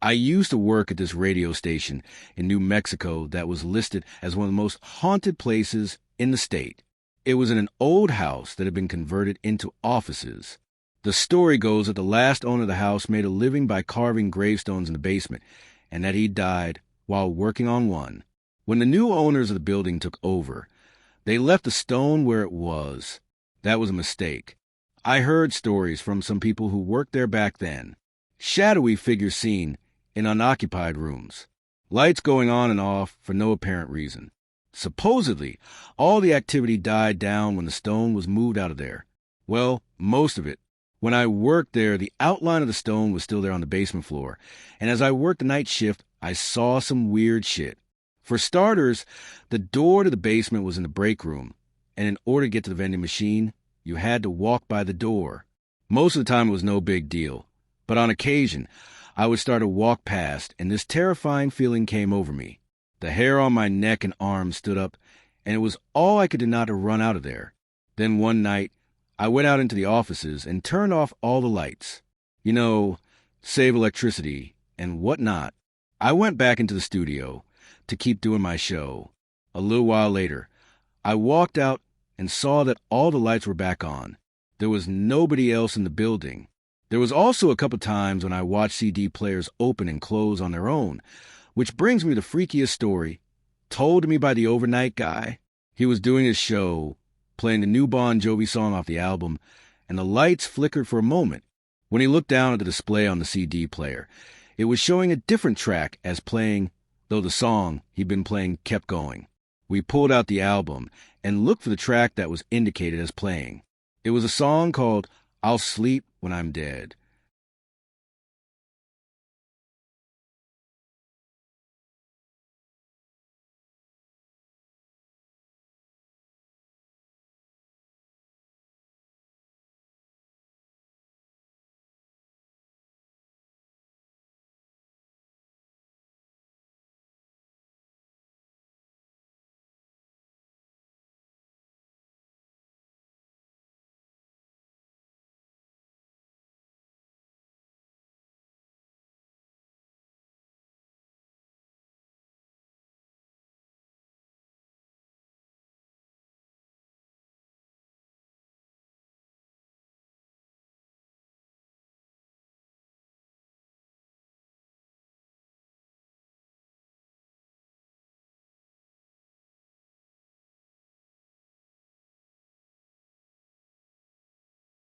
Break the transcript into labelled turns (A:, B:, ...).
A: I used to work at this radio station in New Mexico that was listed as one of the most haunted places in the state. It was in an old house that had been converted into offices. The story goes that the last owner of the house made a living by carving gravestones in the basement, and that he died while working on one. When the new owners of the building took over, they left the stone where it was. That was a mistake. I heard stories from some people who worked there back then. Shadowy figures seen in unoccupied rooms. Lights going on and off for no apparent reason. Supposedly, all the activity died down when the stone was moved out of there. Well, most of it. When I worked there, the outline of the stone was still there on the basement floor, and as I worked the night shift, I saw some weird shit. For starters, the door to the basement was in the break room, and in order to get to the vending machine, you had to walk by the door. Most of the time it was no big deal, but on occasion, I would start to walk past, and this terrifying feeling came over me. The hair on my neck and arms stood up, and it was all I could do not to run out of there. Then one night, I went out into the offices and turned off all the lights. You know, save electricity and whatnot. I went back into the studio to keep doing my show. A little while later, I walked out and saw that all the lights were back on. There was nobody else in the building. There was also a couple times when I watched CD players open and close on their own, which brings me to the freakiest story, told to me by the overnight guy. He was doing his show, playing the new Bon Jovi song off the album, and the lights flickered for a moment. When he looked down at the display on the CD player, it was showing a different track as playing, though the song he'd been playing kept going. We pulled out the album and looked for the track that was indicated as playing. It was a song called I'll Sleep When I'm Dead.